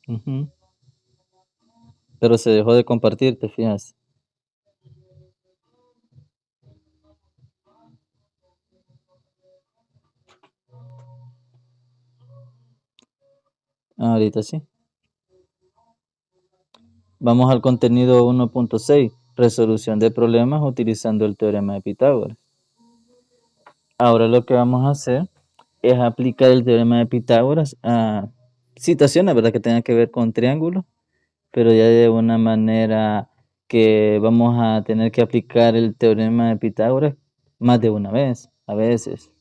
Ujú. Pero se dejó de compartir, ¿te fijas? Ahorita sí. Vamos al contenido 1.6, resolución de problemas utilizando el teorema de Pitágoras. Ahora lo que vamos a hacer es aplicar el teorema de Pitágoras a situaciones, ¿verdad? Que tengan que ver con triángulos, pero ya de una manera que vamos a tener que aplicar el teorema de Pitágoras más de una vez, a veces,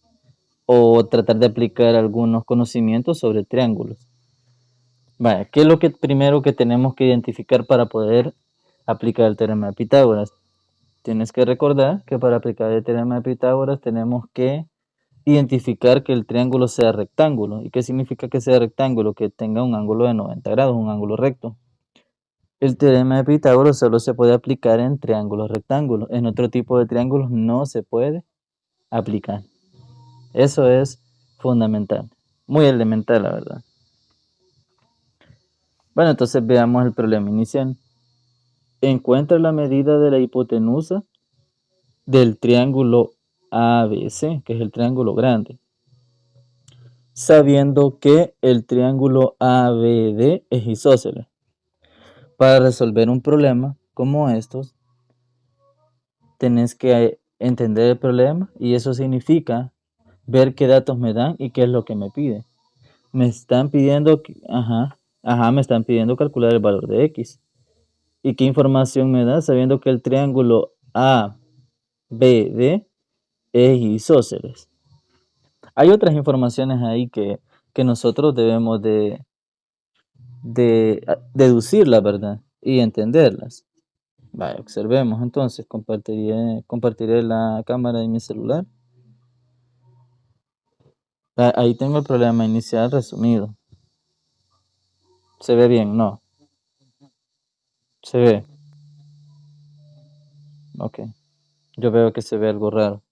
o tratar de aplicar algunos conocimientos sobre triángulos. Vaya, ¿qué es lo que primero que tenemos que identificar para poder aplicar el teorema de Pitágoras? Tienes que recordar que para aplicar el teorema de Pitágoras tenemos que identificar que el triángulo sea rectángulo. ¿Y qué significa que sea rectángulo? Que tenga un ángulo de 90 grados, un ángulo recto. El teorema de Pitágoras solo se puede aplicar en triángulos rectángulos. En otro tipo de triángulos no se puede aplicar. Eso es fundamental. Muy elemental, la verdad. Bueno, entonces veamos el problema inicial. Encuentra la medida de la hipotenusa del triángulo ABC, que es el triángulo grande, sabiendo que el triángulo ABD es isósceles. Para resolver un problema como estos, tenés que entender el problema y eso significa ver qué datos me dan y qué es lo que me pide. Me están pidiendo, me están pidiendo calcular el valor de X. ¿Y qué información me da? Sabiendo que el triángulo ABD es isósceles. Hay otras informaciones ahí que nosotros debemos de deducirlas, ¿verdad? Y entenderlas. Vaya, observemos entonces, compartiré la cámara de mi celular. Ahí tengo el problema inicial resumido. ¿Se ve bien? No. ¿Se ve? Ok. Yo veo que se ve algo raro.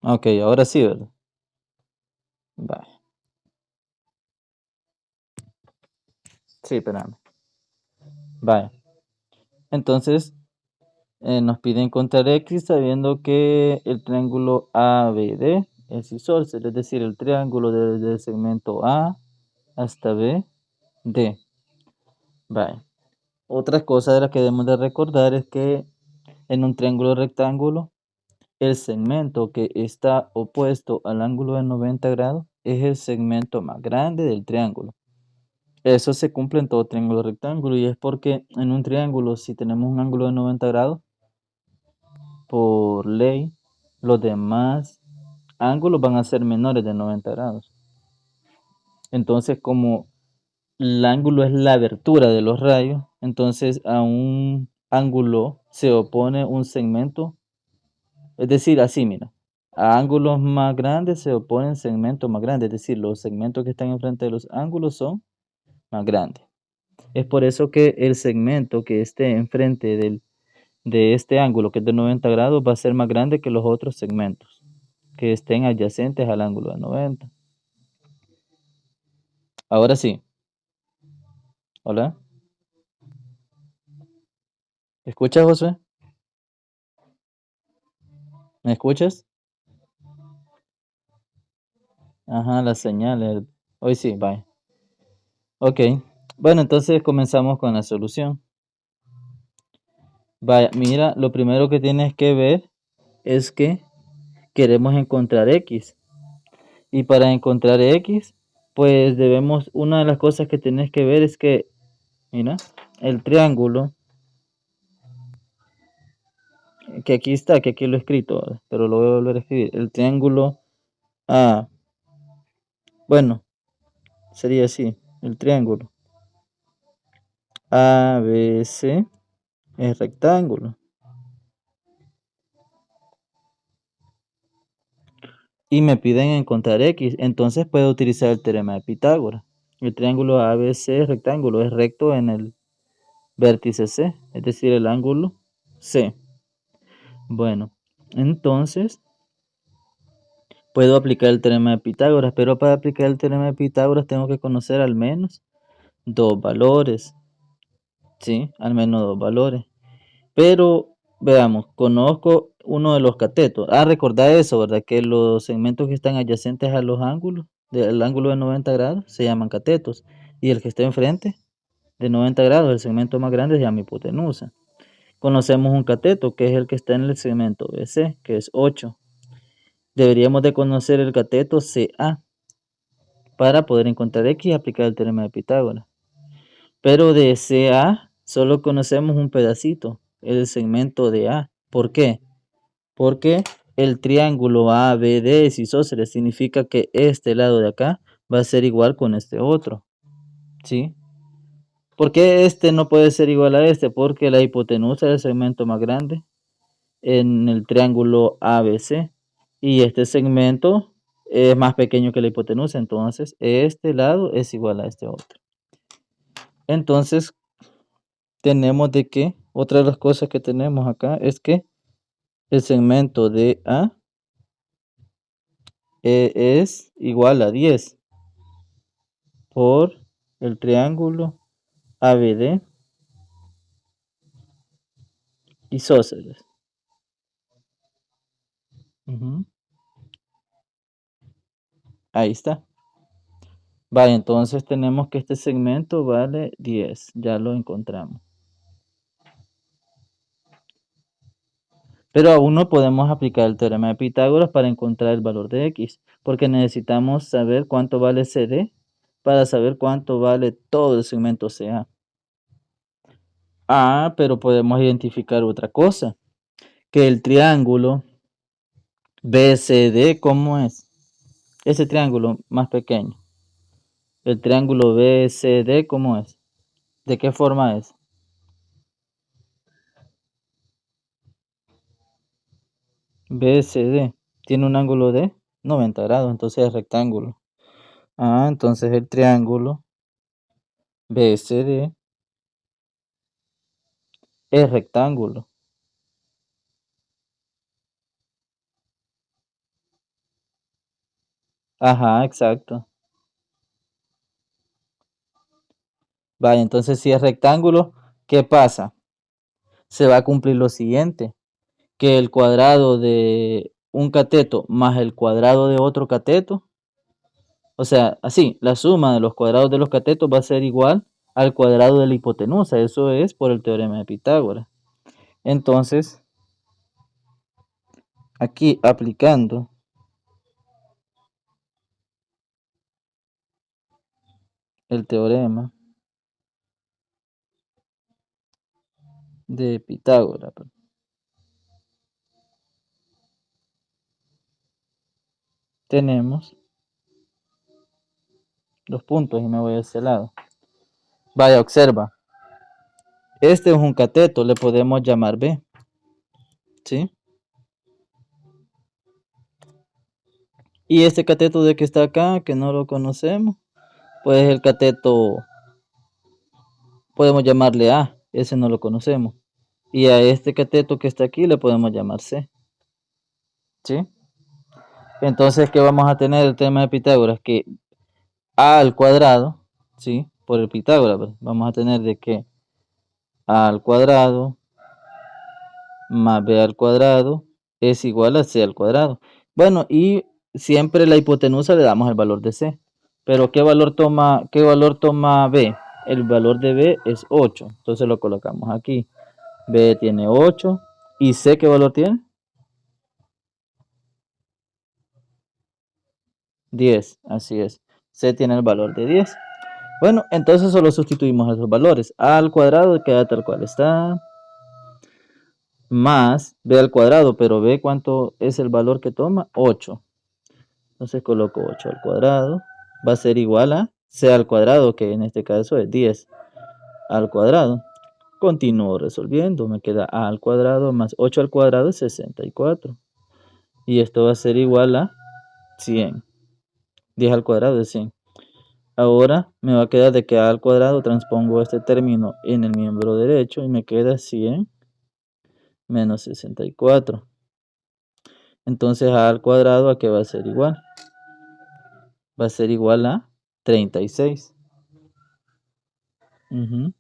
Ok, ahora sí, ¿verdad? Vaya. Sí, espérame. Vaya. Entonces, nos pide encontrar X sabiendo que el triángulo ABD es isósceles, es decir, el triángulo desde el segmento A hasta B, D. Vaya. Otra cosa de la que debemos de recordar es que en un triángulo rectángulo, el segmento que está opuesto al ángulo de 90 grados es el segmento más grande del triángulo. Eso se cumple en todo triángulo rectángulo y es porque en un triángulo, si tenemos un ángulo de 90 grados, por ley, los demás ángulos van a ser menores de 90 grados. Entonces, como el ángulo es la abertura de los rayos, entonces a un ángulo se opone un segmento, es decir, así, mira, a ángulos más grandes se oponen segmentos más grandes, es decir, los segmentos que están enfrente de los ángulos son más grandes. Es por eso que el segmento que esté enfrente de este ángulo, que es de 90 grados, va a ser más grande que los otros segmentos que estén adyacentes al ángulo de 90. Ahora sí. Hola. ¿Me escuchas, José? ¿Me escuchas? Ajá, la señal. Hoy sí, bye. Ok. Bueno, entonces comenzamos con la solución. Vaya, mira, lo primero que tienes que ver es que queremos encontrar X. Y para encontrar X, pues debemos, una de las cosas que tienes que ver es que, mira, el triángulo, que aquí está, que aquí lo he escrito, pero lo voy a volver a escribir. El triángulo A, bueno, sería así, el triángulo ABC es rectángulo. Y me piden encontrar X, entonces puedo utilizar el teorema de Pitágoras. El triángulo ABC es rectángulo, es recto en el vértice C, es decir, el ángulo C. Bueno, entonces puedo aplicar el teorema de Pitágoras, pero para aplicar el teorema de Pitágoras tengo que conocer al menos dos valores, ¿sí? Al menos dos valores. Pero veamos, conozco uno de los catetos. Recordad eso, ¿verdad? Que los segmentos que están adyacentes a los ángulos, del ángulo de 90 grados, se llaman catetos. Y el que está enfrente de 90 grados, el segmento más grande, se llama hipotenusa. Conocemos un cateto, que es el que está en el segmento BC, que es 8. Deberíamos de conocer el cateto CA para poder encontrar X y aplicar el teorema de Pitágoras. Pero de CA solo conocemos un pedacito, el segmento de A. ¿Por qué? Porque el triángulo ABD es isósceles, significa que este lado de acá va a ser igual con este otro, ¿sí? ¿Por qué este no puede ser igual a este? Porque la hipotenusa es el segmento más grande en el triángulo ABC y este segmento es más pequeño que la hipotenusa, entonces este lado es igual a este otro. Entonces tenemos de que, otra de las cosas que tenemos acá es que el segmento de A es igual a 10 por el triángulo ABD isósceles. Ahí está. Vale, entonces tenemos que este segmento vale 10. Ya lo encontramos. Pero aún no podemos aplicar el teorema de Pitágoras para encontrar el valor de X, porque necesitamos saber cuánto vale CD para saber cuánto vale todo el segmento CA. Pero podemos identificar otra cosa, que el triángulo BCD, ¿cómo es? Ese triángulo más pequeño. El triángulo BCD, ¿cómo es? ¿De qué forma es? BCD tiene un ángulo de 90 grados, entonces es rectángulo. Entonces el triángulo BCD es rectángulo. Exacto. Vale, entonces si es rectángulo, ¿qué pasa? Se va a cumplir lo siguiente, que el cuadrado de un cateto más el cuadrado de otro cateto, o sea, así, la suma de los cuadrados de los catetos va a ser igual al cuadrado de la hipotenusa. Eso es por el teorema de Pitágoras. Entonces, aquí aplicando el teorema de Pitágoras, tenemos los puntos y me voy a ese lado. Vaya, observa. Este es un cateto, le podemos llamar B. ¿Sí? Y este cateto de que está acá, que no lo conocemos, pues el cateto podemos llamarle A, ese no lo conocemos. Y a este cateto que está aquí le podemos llamar C. ¿Sí? Entonces, ¿qué vamos a tener el tema de Pitágoras? Que A al cuadrado, ¿sí? Por el Pitágoras, pues, vamos a tener de que A al cuadrado más B al cuadrado es igual a C al cuadrado. Bueno, y siempre la hipotenusa le damos el valor de C. Pero qué valor toma B? El valor de B es 8. Entonces lo colocamos aquí. B tiene 8. ¿Y C qué valor tiene? 10. Así es. C tiene el valor de 10. Bueno, entonces solo sustituimos esos valores. A al cuadrado queda tal cual está. Más B al cuadrado. Pero B, ¿cuánto es el valor que toma? 8. Entonces coloco 8 al cuadrado. Va a ser igual a C al cuadrado, que en este caso es 10 al cuadrado. Continúo resolviendo. Me queda A al cuadrado más 8 al cuadrado es 64. Y esto va a ser igual a 100. 10 al cuadrado es 100. Ahora me va a quedar de que A al cuadrado transpongo este término en el miembro derecho y me queda 100 menos 64. Entonces a al cuadrado, ¿a qué va a ser igual? Va a ser igual a 36. Ujú.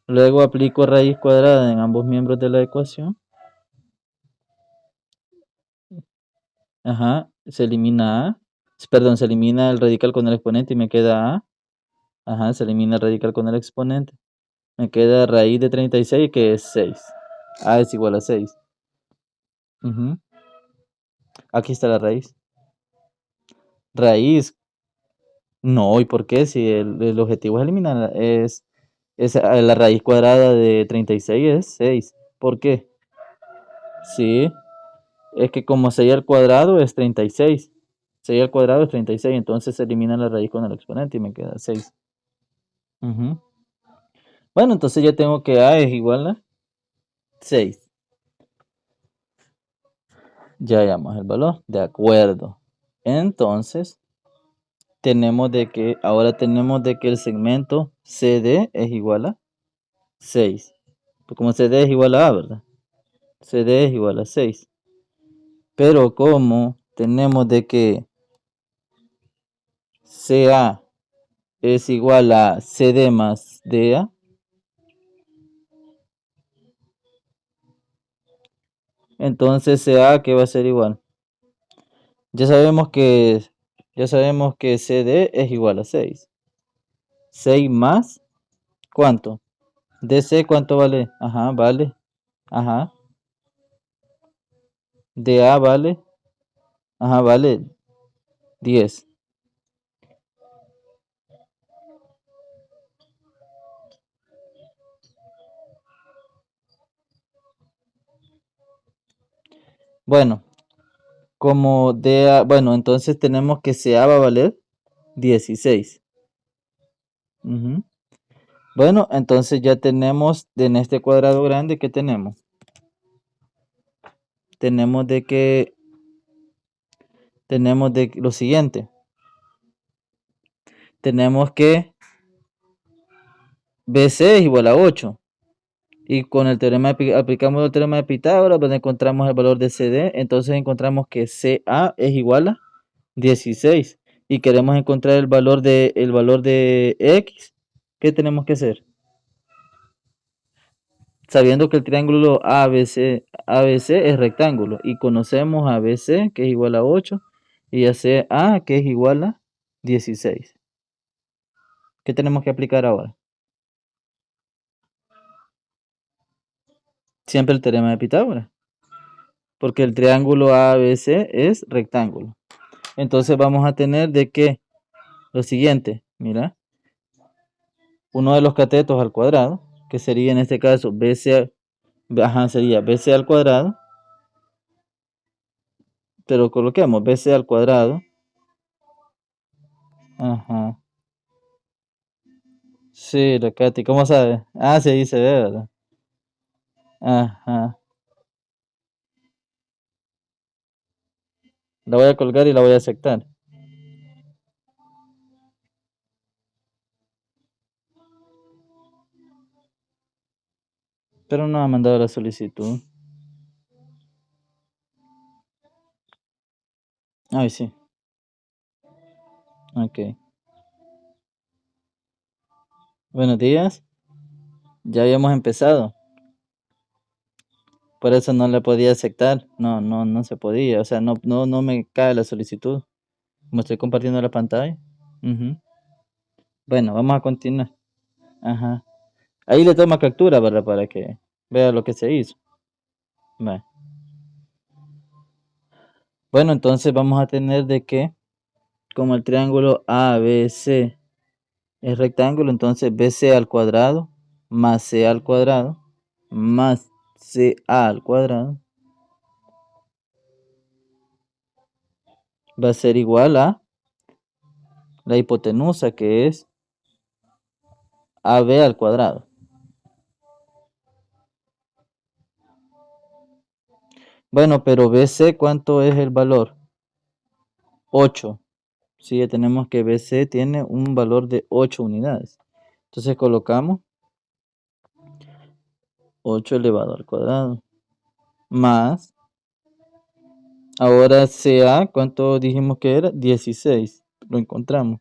Luego aplico raíz cuadrada en ambos miembros de la ecuación. Ajá, se elimina a. Perdón, se elimina el radical con el exponente y me queda a. Ajá, se elimina el radical con el exponente. Me queda raíz de 36, que es 6. A es igual a 6. Ujú. Aquí está la raíz. Raíz. No, ¿y por qué? Si el objetivo es eliminar, la raíz cuadrada de 36 es 6. ¿Por qué? Sí, es que como 6 al cuadrado es 36. 6 al cuadrado es 36, entonces se elimina la raíz con el exponente y me queda 6. Ujú. Bueno, entonces ya tengo que a es igual a 6. Ya hallamos el valor, de acuerdo. Entonces, ahora tenemos de que el segmento CD es igual a 6. Pues como CD es igual a A, ¿verdad? CD es igual a 6. Pero como tenemos de que CA es igual a CD más DA, entonces CA que va a ser igual. Ya sabemos que CD es igual a 6. 6 más, ¿cuánto? DC, ¿cuánto vale? Ajá, vale. Ajá. DA vale. Ajá, vale 10. Bueno, como DA, bueno, entonces tenemos que CA va a valer 16. Ujú. Bueno, entonces ya tenemos en este cuadrado grande, ¿qué tenemos? Tenemos de lo siguiente. Tenemos que BC es igual a 8. Y con el teorema aplicamos el teorema de Pitágoras, donde encontramos el valor de CD, entonces encontramos que CA es igual a 16. Y queremos encontrar el valor de X. ¿Qué tenemos que hacer? Sabiendo que el triángulo ABC es rectángulo y conocemos a BC, que es igual a 8, y a CA, que es igual a 16. ¿Qué tenemos que aplicar ahora? Siempre el teorema de Pitágoras, porque el triángulo ABC es rectángulo. Entonces vamos a tener de que lo siguiente, mira, uno de los catetos al cuadrado, que sería en este caso sería BC al cuadrado, pero coloquemos BC al cuadrado. Ajá. Sí, la Katy, ¿cómo sabe? Ah, sí, ahí se ve, ¿verdad? Ajá. La voy a colgar y la voy a aceptar. Pero no ha mandado la solicitud. Ay, sí. Ok. Buenos días. Ya habíamos empezado. Por eso no la podía aceptar. No, no, no se podía. O sea, no me cae la solicitud. Como estoy compartiendo la pantalla. Ujú. Bueno, vamos a continuar. Ajá. Ahí le toma captura, ¿verdad? Para que vea lo que se hizo. Vale. Bueno, entonces vamos a tener de que, como el triángulo ABC es rectángulo, entonces BC al cuadrado más C al cuadrado más CA al cuadrado va a ser igual a la hipotenusa, que es AB al cuadrado. Bueno, pero BC, ¿cuánto es el valor? 8. Sí, ya tenemos que BC tiene un valor de 8 unidades. Entonces colocamos 8 elevado al cuadrado más Ahora CA, ¿cuánto dijimos que era? 16. Lo encontramos.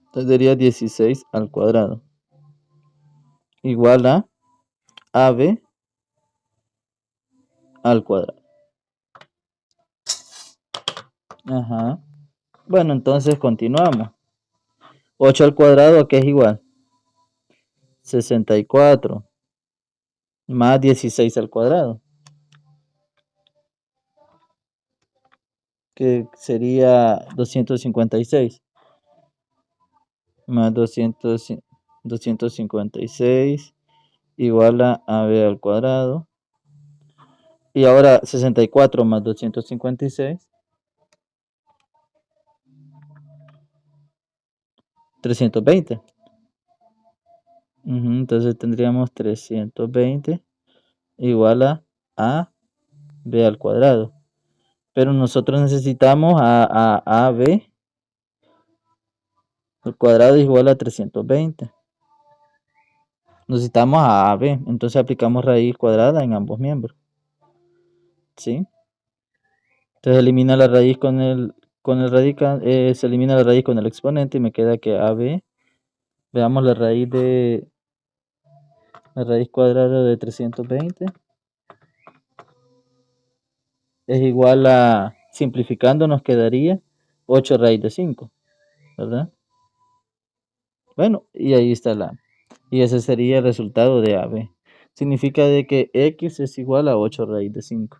Entonces sería 16 al cuadrado. Igual a AB al cuadrado. Ajá. Bueno, entonces continuamos. 8 al cuadrado, ¿a qué es igual? 64 más 16 al cuadrado, que sería 256, más 256 igual a AB al cuadrado. Y ahora 64 más 256, 320. Entonces tendríamos 320 igual a B al cuadrado. Pero nosotros necesitamos a AB al cuadrado es igual a 320. Necesitamos a AB, entonces aplicamos raíz cuadrada en ambos miembros. ¿Sí? Entonces elimina la raíz con el radical, se elimina la raíz con el exponente y me queda que AB, veamos la raíz cuadrada de 320 es igual a, simplificando nos quedaría 8 raíz de 5, ¿verdad? Bueno, y ahí está y ese sería el resultado de AB. Significa de que X es igual a 8 raíz de 5.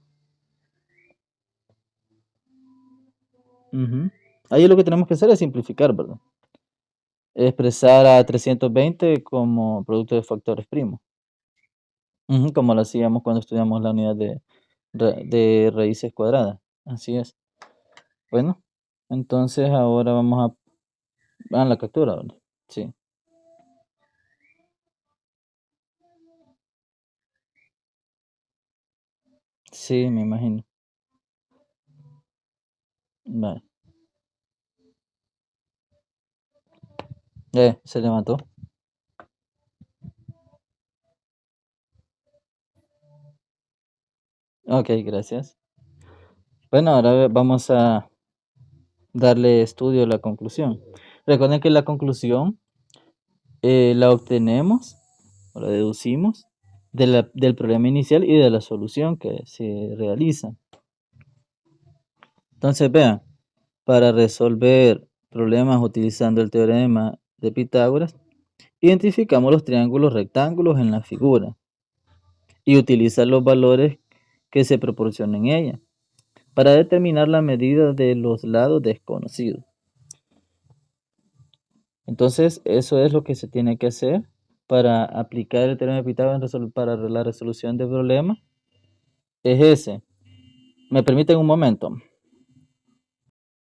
Ahí lo que tenemos que hacer es simplificar, ¿verdad? Expresar a 320 como producto de factores primos. Como lo hacíamos cuando estudiamos la unidad de raíces cuadradas. Así es. Bueno, entonces ahora vamos a la captura, ¿verdad? Sí. Sí, me imagino. Vale. Se levantó. Ok, gracias. Bueno, ahora vamos a darle estudio a la conclusión. Recuerden que la conclusión la obtenemos o la deducimos del problema inicial y de la solución que se realiza. Entonces, vean, para resolver problemas utilizando el teorema de Pitágoras, identificamos los triángulos rectángulos en la figura y utilizar los valores que se proporcionan en ella para determinar la medida de los lados desconocidos. Entonces, eso es lo que se tiene que hacer para aplicar el teorema de Pitágoras para la resolución de problemas. Es ese. ¿Me permiten un momento?